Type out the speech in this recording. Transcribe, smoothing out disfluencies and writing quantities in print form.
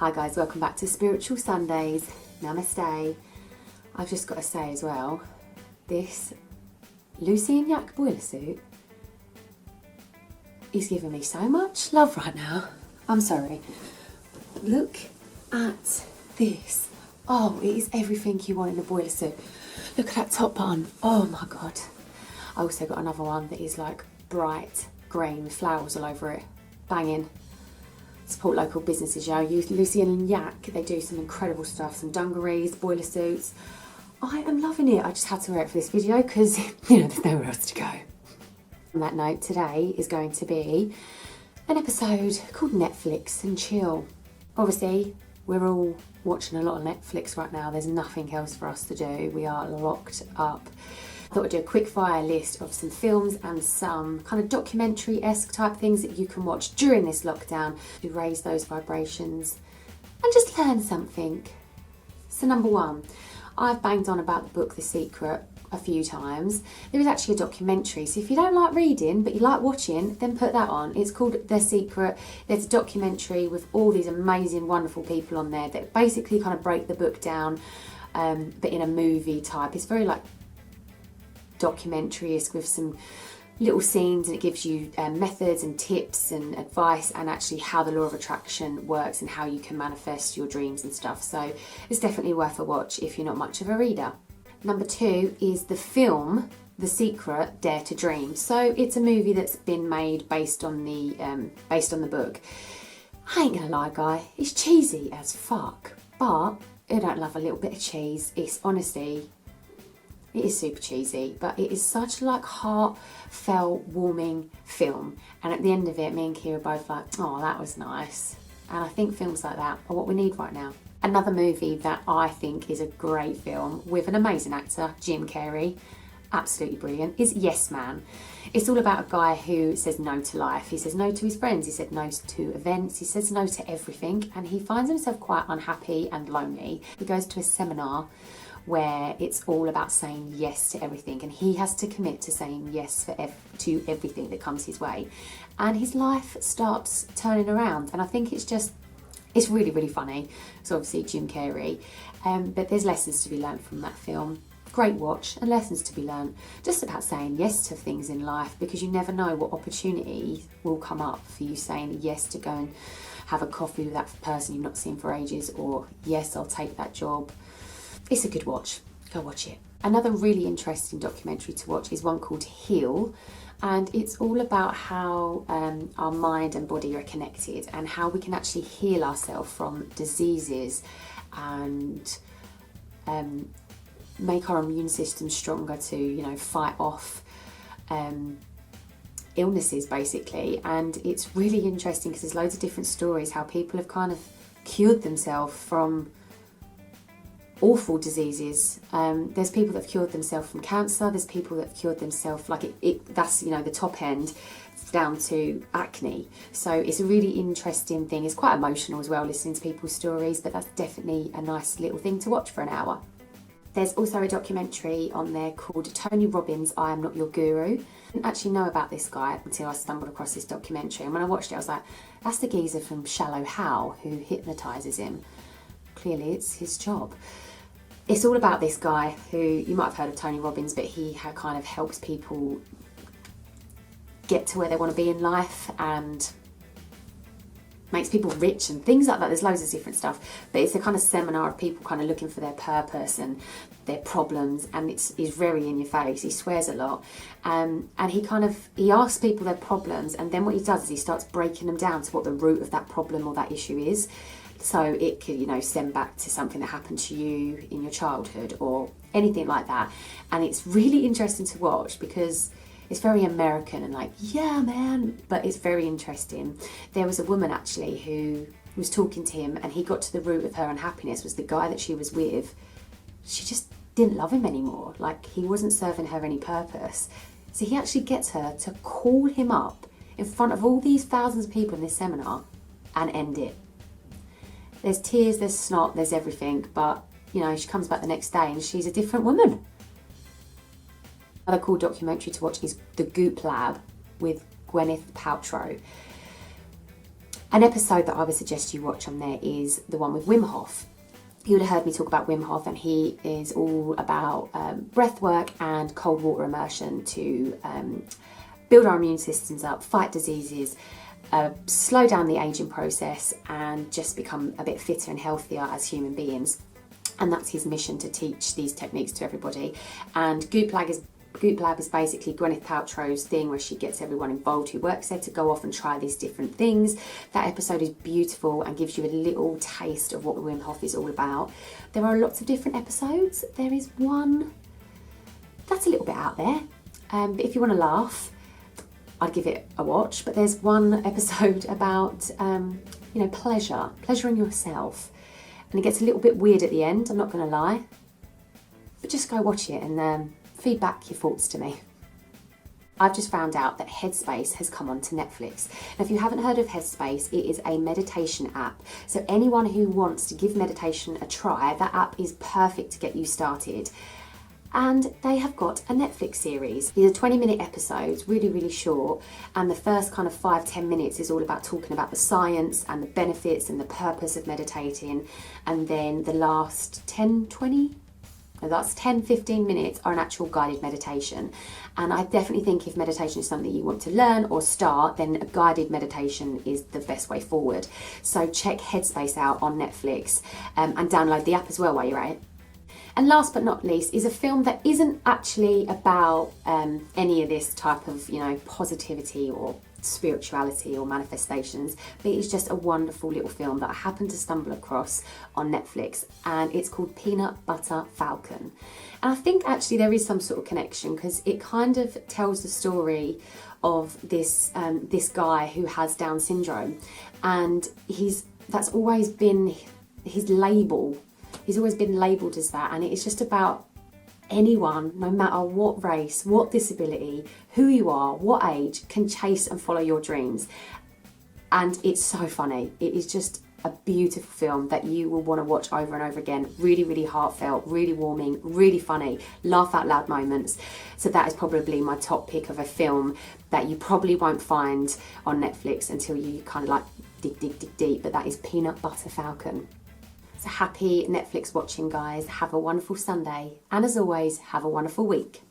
Hi guys, welcome back to Spiritual Sundays. Namaste. I've just got to say as well, this Lucy and Yak boiler suit is giving me so much love right now. I'm sorry. Look at this. Oh, it is everything you want in a boiler suit. Look at that top button. Oh my God. I also got another one that is like bright green with flowers all over it. Banging. Support local businesses, yo. Lucy and Yak, they do some incredible stuff, some dungarees, boiler suits. I am loving it. I just had to wear it for this video because, there's nowhere else to go. On that note, today is going to be an episode called Netflix and Chill. Obviously, we're all watching a lot of Netflix right now. There's nothing else for us to do. We are locked up. I thought I'd do a quick fire list of some films and some kind of documentary-esque type things that you can watch during this lockdown to raise those vibrations and just learn something. So number one, I've banged on about the book The Secret a few times. There is actually a documentary, so if you don't like reading but you like watching, then put that on. It's called The Secret. There's a documentary with all these amazing, wonderful people on there that basically kind of break the book down, but in a movie type. It's very like documentary-esque with some little scenes, and it gives you methods and tips and advice and actually how the law of attraction works and how you can manifest your dreams and stuff. So it's definitely worth a watch if you're not much of a reader. Number two is the film The Secret, Dare to Dream. So it's a movie that's been made based on the book. I ain't gonna lie, guy, it's cheesy as fuck, but I don't love a little bit of cheese. It's honestly, it is super cheesy, but it is such like heartfelt, warming film. And at the end of it, me and Kira both like, oh, that was nice. And I think films like that are what we need right now. Another movie that I think is a great film with an amazing actor, Jim Carrey, absolutely brilliant, is Yes Man. It's all about a guy who says no to life. He says no to his friends, he said no to events, he says no to everything, and he finds himself quite unhappy and lonely. He goes to a seminar where it's all about saying yes to everything, and he has to commit to saying yes to everything that comes his way, and his life starts turning around. And I think it's really, really funny. It's obviously Jim Carrey, but there's lessons to be learned from that film. Great watch and lessons to be learned just about saying yes to things in life, because you never know what opportunity will come up for you saying yes to go and have a coffee with that person you've not seen for ages, or yes, I'll take that job. It's a good watch. Go watch it. Another really interesting documentary to watch is one called Heal, and it's all about how our mind and body are connected and how we can actually heal ourselves from diseases and make our immune system stronger to, fight off illnesses basically. And it's really interesting because there's loads of different stories how people have kind of cured themselves from awful diseases. There's people that have cured themselves from cancer. There's people that have cured themselves, that's the top end, down to acne. So it's a really interesting thing. It's quite emotional as well, listening to people's stories, but that's definitely a nice little thing to watch for an hour. There's also a documentary on there called Tony Robbins, I Am Not Your Guru. I didn't actually know about this guy until I stumbled across this documentary, and when I watched it I was like, that's the geezer from Shallow Hal who hypnotises him. Clearly it's his job. It's all about this guy who, you might have heard of Tony Robbins, but he kind of helps people get to where they want to be in life and makes people rich and things like that. There's loads of different stuff, but it's a kind of seminar of people kind of looking for their purpose and their problems, and he's very in your face. He swears a lot, and he asks people their problems, and then what he does is he starts breaking them down to what the root of that problem or that issue is. So it could, stem back to something that happened to you in your childhood or anything like that. And it's really interesting to watch because it's very American and like, yeah, man, but it's very interesting. There was a woman actually who was talking to him, and he got to the root of her unhappiness was the guy that she was with. She just didn't love him anymore. Like, he wasn't serving her any purpose. So he actually gets her to call him up in front of all these thousands of people in this seminar and end it. There's tears, there's snot, there's everything, but she comes back the next day and she's a different woman. Another cool documentary to watch is The Goop Lab with Gwyneth Paltrow. An episode that I would suggest you watch on there is the one with Wim Hof. You would have heard me talk about Wim Hof, and he is all about breath work and cold water immersion to build our immune systems up, fight diseases, slow down the aging process, and just become a bit fitter and healthier as human beings. And that's his mission, to teach these techniques to everybody. And Goop Lab is basically Gwyneth Paltrow's thing, where she gets everyone involved who works there to go off and try these different things. That episode is beautiful and gives you a little taste of what Wim Hof is all about. There are lots of different episodes. There is one that's a little bit out there, but if you want to laugh, I'd give it a watch. But there's one episode about pleasure in yourself, and it gets a little bit weird at the end, I'm not going to lie, but just go watch it and feed back your thoughts to me. I've just found out that Headspace has come onto Netflix. Now, if you haven't heard of Headspace, it is a meditation app. So anyone who wants to give meditation a try, that app is perfect to get you started. And they have got a Netflix series. These are 20-minute episodes, really, really short. And the first kind of 5-10 minutes is all about talking about the science and the benefits and the purpose of meditating. And then the last 10-15 minutes are an actual guided meditation. And I definitely think if meditation is something you want to learn or start, then a guided meditation is the best way forward. So check Headspace out on Netflix and download the app as well while you're at it. And last but not least is a film that isn't actually about any of this type of, positivity or spirituality or manifestations, but it's just a wonderful little film that I happened to stumble across on Netflix, and it's called Peanut Butter Falcon. And I think actually there is some sort of connection, because it kind of tells the story of this guy who has Down syndrome, and that's always been his label. He's always been labelled as that, and it's just about anyone, no matter what race, what disability, who you are, what age, can chase and follow your dreams. And it's so funny. It is just a beautiful film that you will want to watch over and over again. Really, really heartfelt, really warming, really funny, laugh out loud moments. So that is probably my top pick of a film that you probably won't find on Netflix until you kind of like dig deep, but that is Peanut Butter Falcon. So happy Netflix watching, guys. Have a wonderful Sunday. And as always, have a wonderful week.